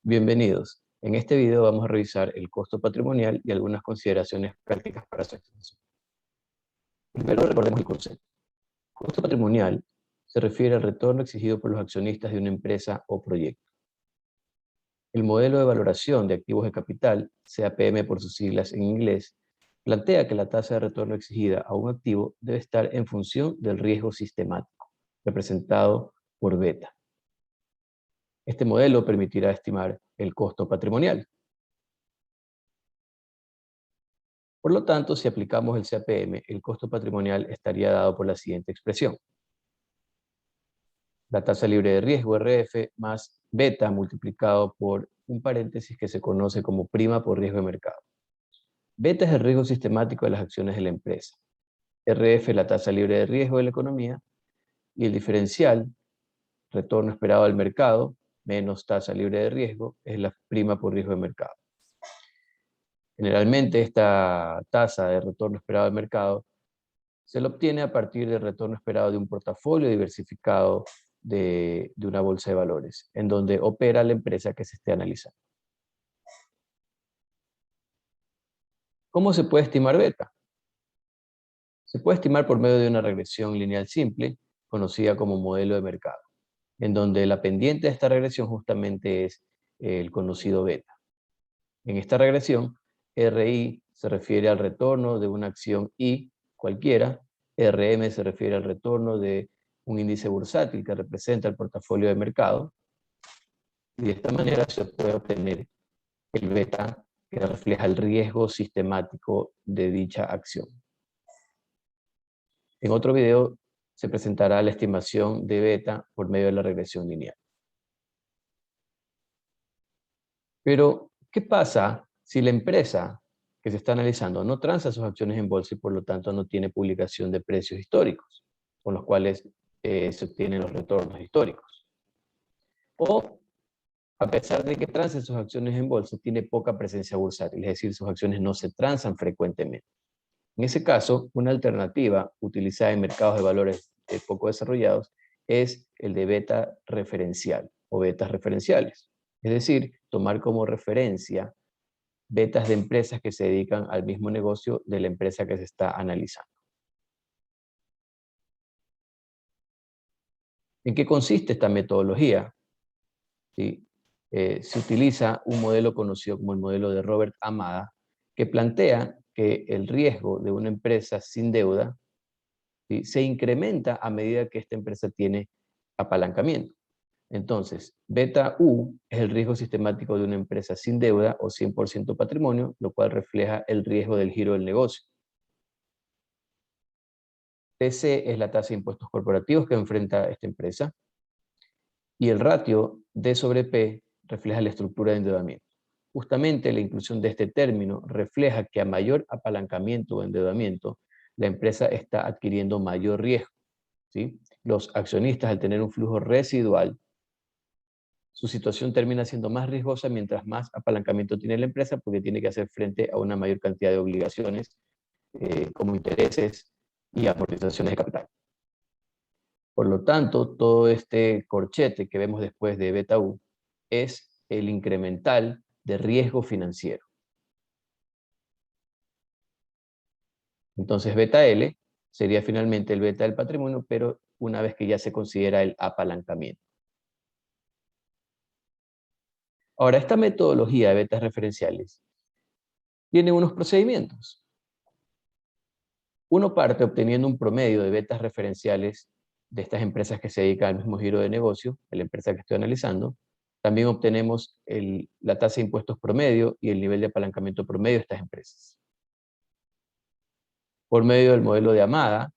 Bienvenidos. En este video vamos a revisar el costo patrimonial y algunas consideraciones prácticas para su extensión. Primero recordemos el concepto. Costo patrimonial se refiere al retorno exigido por los accionistas de una empresa o proyecto. El modelo de valoración de activos de capital, CAPM por sus siglas en inglés, plantea que la tasa de retorno exigida a un activo debe estar en función del riesgo sistemático, representado por beta. Este modelo permitirá estimar el costo patrimonial. Por lo tanto, si aplicamos el CAPM, el costo patrimonial estaría dado por la siguiente expresión. La tasa libre de riesgo, RF, más beta multiplicado por un paréntesis que se conoce como prima por riesgo de mercado. Beta es el riesgo sistemático de las acciones de la empresa. RF, la tasa libre de riesgo de la economía. Y el diferencial, retorno esperado al mercado, menos tasa libre de riesgo, es la prima por riesgo de mercado. Generalmente, esta tasa de retorno esperado al mercado se lo obtiene a partir del retorno esperado de un portafolio diversificado de una bolsa de valores, en donde opera la empresa que se esté analizando. ¿Cómo se puede estimar beta? Se puede estimar por medio de una regresión lineal simple, conocida como modelo de mercado, en donde la pendiente de esta regresión justamente es el conocido beta. En esta regresión, RI se refiere al retorno de una acción I cualquiera, RM se refiere al retorno de un índice bursátil que representa el portafolio de mercado, y de esta manera se puede obtener el beta que refleja el riesgo sistemático de dicha acción. En otro video se presentará la estimación de beta por medio de la regresión lineal. Pero, ¿qué pasa si la empresa que se está analizando no transa sus acciones en bolsa y por lo tanto no tiene publicación de precios históricos, con los cuales se obtienen los retornos históricos? O, a pesar de que transe sus acciones en bolsa, tiene poca presencia bursátil, es decir, sus acciones no se transan frecuentemente. En ese caso, una alternativa utilizada en mercados de valores poco desarrollados es el de beta referencial o betas referenciales. Es decir, tomar como referencia betas de empresas que se dedican al mismo negocio de la empresa que se está analizando. ¿En qué consiste esta metodología? ¿Sí? Se utiliza un modelo conocido como el modelo de Robert Amada, que plantea que el riesgo de una empresa sin deuda, ¿sí?, se incrementa a medida que esta empresa tiene apalancamiento. Entonces, beta U es el riesgo sistemático de una empresa sin deuda o 100% patrimonio, lo cual refleja el riesgo del giro del negocio. TC es la tasa de impuestos corporativos que enfrenta esta empresa. Y el ratio D sobre P refleja la estructura de endeudamiento. Justamente la inclusión de este término refleja que a mayor apalancamiento o endeudamiento, la empresa está adquiriendo mayor riesgo, ¿sí? Los accionistas, al tener un flujo residual, su situación termina siendo más riesgosa mientras más apalancamiento tiene la empresa, porque tiene que hacer frente a una mayor cantidad de obligaciones, como intereses y amortizaciones de capital. Por lo tanto, todo este corchete que vemos después de beta U es el incremental de riesgo financiero. Entonces, beta L sería finalmente el beta del patrimonio, pero una vez que ya se considera el apalancamiento. Ahora, esta metodología de betas referenciales tiene unos procedimientos. Uno parte obteniendo un promedio de betas referenciales de estas empresas que se dedican al mismo giro de negocio, de la empresa que estoy analizando. También obtenemos la tasa de impuestos promedio y el nivel de apalancamiento promedio de estas empresas. Por medio del modelo de Amada,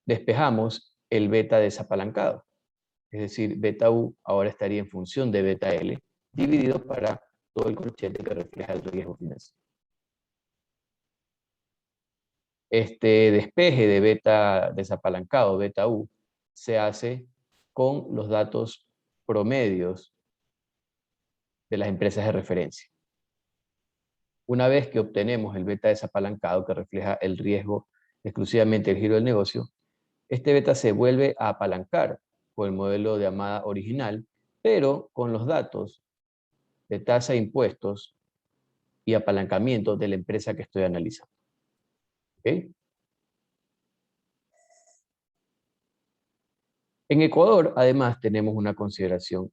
despejamos el beta desapalancado. Es decir, beta U ahora estaría en función de beta L, dividido para todo el corchete que refleja el riesgo financiero. Este despeje de beta desapalancado, beta U, se hace con los datos promedios de las empresas de referencia. Una vez que obtenemos el beta desapalancado, que refleja el riesgo exclusivamente del giro del negocio, este beta se vuelve a apalancar por el modelo de Amada original pero con los datos de tasa de impuestos y apalancamiento de la empresa que estoy analizando. ¿Ok? En Ecuador, además, tenemos una consideración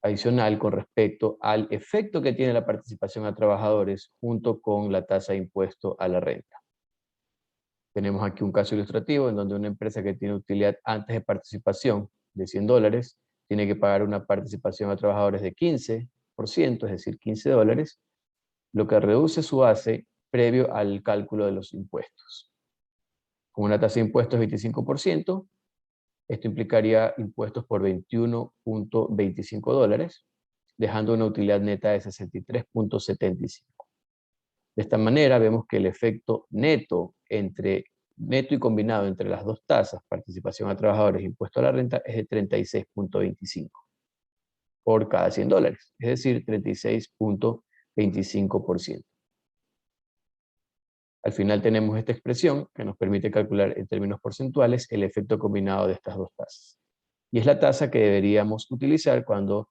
adicional con respecto al efecto que tiene la participación a trabajadores junto con la tasa de impuesto a la renta. Tenemos aquí un caso ilustrativo en donde una empresa que tiene utilidad antes de participación de $100 tiene que pagar una participación a trabajadores de 15%, es decir, $15, lo que reduce su base previo al cálculo de los impuestos. Con una tasa de impuestos de 25%, esto implicaría impuestos por $21.25, dejando una utilidad neta de 63.75. De esta manera vemos que el efecto neto y combinado entre las dos tasas, participación a trabajadores e impuesto a la renta, es de 36.25 por cada $100, es decir, 36.25%. Al final tenemos esta expresión que nos permite calcular en términos porcentuales el efecto combinado de estas dos tasas. Y es la tasa que deberíamos utilizar cuando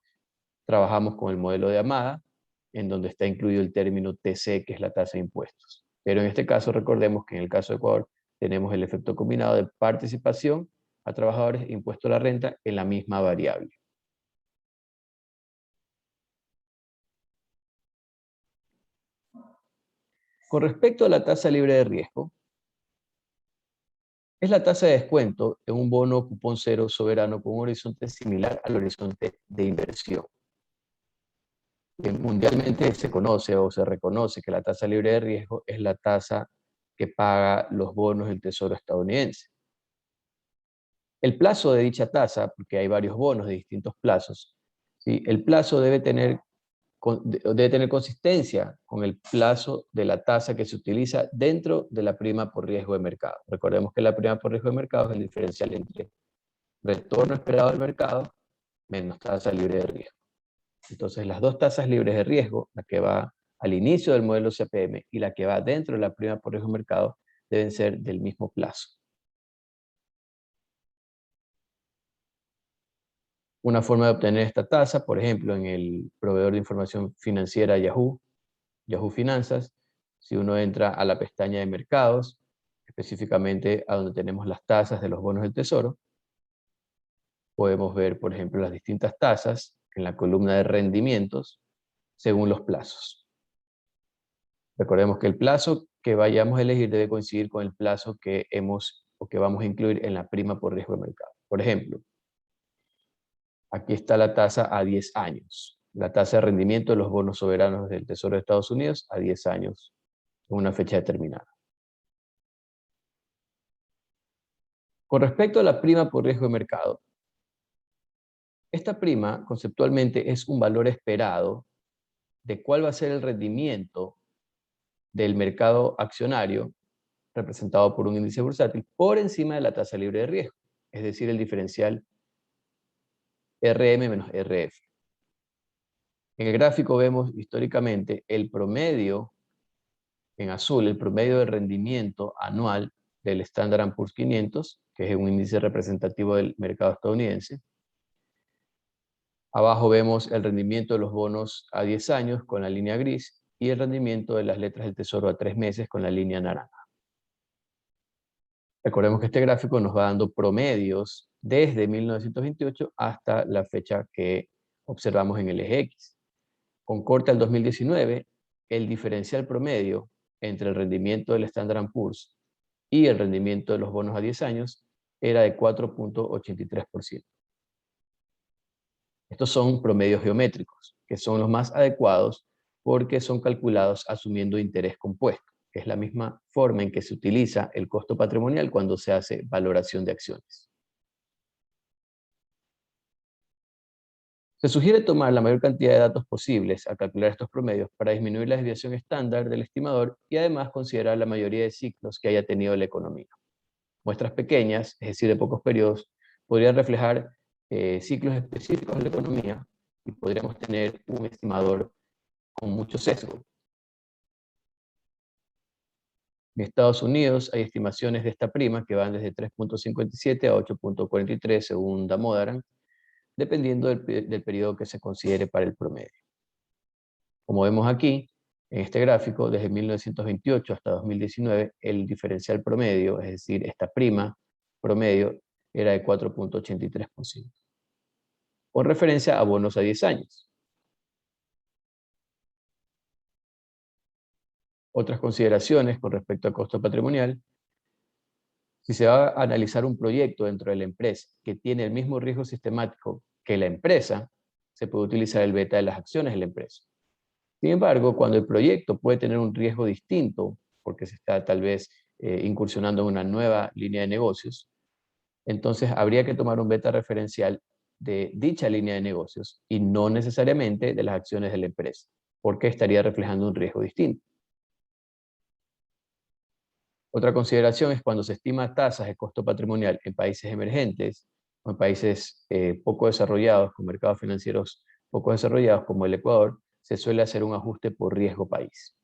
trabajamos con el modelo de Amada, en donde está incluido el término TC, que es la tasa de impuestos. Pero en este caso, recordemos que en el caso de Ecuador, tenemos el efecto combinado de participación a trabajadores e impuesto a la renta en la misma variable. Con respecto a la tasa libre de riesgo, es la tasa de descuento en un bono cupón cero soberano con un horizonte similar al horizonte de inversión. Mundialmente se conoce o se reconoce que la tasa libre de riesgo es la tasa que paga los bonos del Tesoro estadounidense. El plazo de dicha tasa, porque hay varios bonos de distintos plazos, ¿sí? El plazo debe tener consistencia con el plazo de la tasa que se utiliza dentro de la prima por riesgo de mercado. Recordemos que la prima por riesgo de mercado es el diferencial entre retorno esperado del mercado menos tasa libre de riesgo. Entonces, las dos tasas libres de riesgo, la que va al inicio del modelo CPM y la que va dentro de la prima por riesgo de mercado, deben ser del mismo plazo. Una forma de obtener esta tasa, por ejemplo, en el proveedor de información financiera Yahoo Finanzas, si uno entra a la pestaña de mercados, específicamente a donde tenemos las tasas de los bonos del Tesoro, podemos ver, por ejemplo, las distintas tasas en la columna de rendimientos según los plazos. Recordemos que el plazo que vayamos a elegir debe coincidir con el plazo que vamos a incluir en la prima por riesgo de mercado. Por ejemplo, aquí está la tasa a 10 años. La tasa de rendimiento de los bonos soberanos del Tesoro de Estados Unidos a 10 años, con una fecha determinada. Con respecto a la prima por riesgo de mercado, esta prima conceptualmente es un valor esperado de cuál va a ser el rendimiento del mercado accionario representado por un índice bursátil por encima de la tasa libre de riesgo, es decir, el diferencial RM menos RF. En el gráfico vemos históricamente el promedio, en azul, el promedio de rendimiento anual del Standard & Poor's 500, que es un índice representativo del mercado estadounidense. Abajo vemos el rendimiento de los bonos a 10 años con la línea gris y el rendimiento de las letras del Tesoro a 3 meses con la línea naranja. Recordemos que este gráfico nos va dando promedios desde 1928 hasta la fecha que observamos en el eje X. Con corte al 2019, el diferencial promedio entre el rendimiento del Standard & Poor's y el rendimiento de los bonos a 10 años era de 4.83%. Estos son promedios geométricos, que son los más adecuados porque son calculados asumiendo interés compuesto, que es la misma forma en que se utiliza el costo patrimonial cuando se hace valoración de acciones. Se sugiere tomar la mayor cantidad de datos posibles a calcular estos promedios para disminuir la desviación estándar del estimador y además considerar la mayoría de ciclos que haya tenido la economía. Muestras pequeñas, es decir, de pocos periodos, podrían reflejar ciclos específicos de la economía y podríamos tener un estimador con mucho sesgo. En Estados Unidos hay estimaciones de esta prima que van desde 3.57 a 8.43 según Damodaran, dependiendo del periodo que se considere para el promedio. Como vemos aquí, en este gráfico, desde 1928 hasta 2019, el diferencial promedio, es decir, esta prima promedio, era de 4.83%, con referencia a bonos a 10 años. Otras consideraciones con respecto al costo patrimonial: si se va a analizar un proyecto dentro de la empresa que tiene el mismo riesgo sistemático que la empresa, se puede utilizar el beta de las acciones de la empresa. Sin embargo, cuando el proyecto puede tener un riesgo distinto, porque se está tal vez incursionando en una nueva línea de negocios, entonces habría que tomar un beta referencial de dicha línea de negocios y no necesariamente de las acciones de la empresa, porque estaría reflejando un riesgo distinto. Otra consideración es cuando se estima tasas de costo patrimonial en países emergentes o en países poco desarrollados, con mercados financieros poco desarrollados como el Ecuador, se suele hacer un ajuste por riesgo país.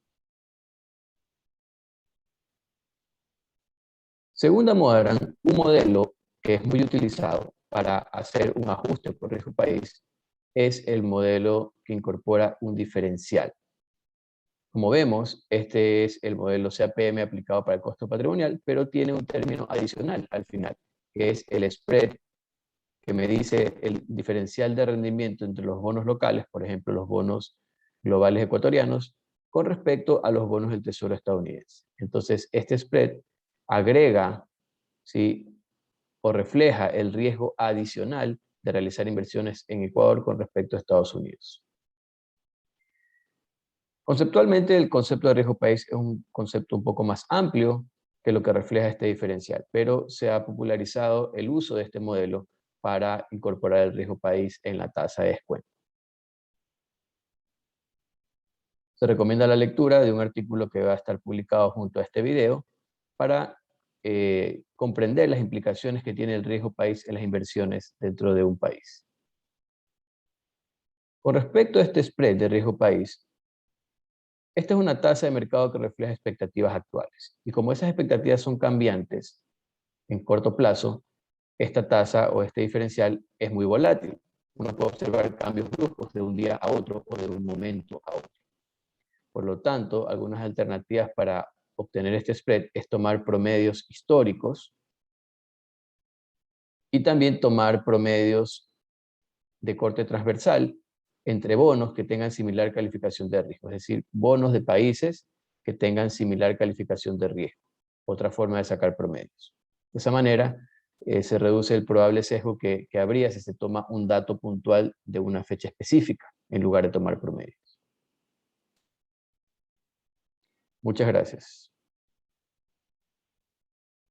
Segunda Modern, un modelo que es muy utilizado para hacer un ajuste por riesgo país, es el modelo que incorpora un diferencial. Como vemos, este es el modelo CAPM aplicado para el costo patrimonial, pero tiene un término adicional al final, que es el spread, que me dice el diferencial de rendimiento entre los bonos locales, por ejemplo, los bonos globales ecuatorianos, con respecto a los bonos del Tesoro estadounidense. Entonces, este spread agrega, ¿sí?, o refleja el riesgo adicional de realizar inversiones en Ecuador con respecto a Estados Unidos. Conceptualmente, el concepto de riesgo país es un concepto un poco más amplio que lo que refleja este diferencial, pero se ha popularizado el uso de este modelo para incorporar el riesgo país en la tasa de descuento. Se recomienda la lectura de un artículo que va a estar publicado junto a este video para comprender las implicaciones que tiene el riesgo país en las inversiones dentro de un país. Con respecto a este spread de riesgo país, esta es una tasa de mercado que refleja expectativas actuales. Y como esas expectativas son cambiantes en corto plazo, esta tasa o este diferencial es muy volátil. Uno puede observar cambios bruscos de un día a otro o de un momento a otro. Por lo tanto, algunas alternativas para obtener este spread es tomar promedios históricos y también tomar promedios de corte transversal entre bonos que tengan similar calificación de riesgo, es decir, bonos de países que tengan similar calificación de riesgo. Otra forma de sacar promedios. De esa manera, se reduce el probable sesgo que habría si se toma un dato puntual de una fecha específica en lugar de tomar promedios. Muchas gracias.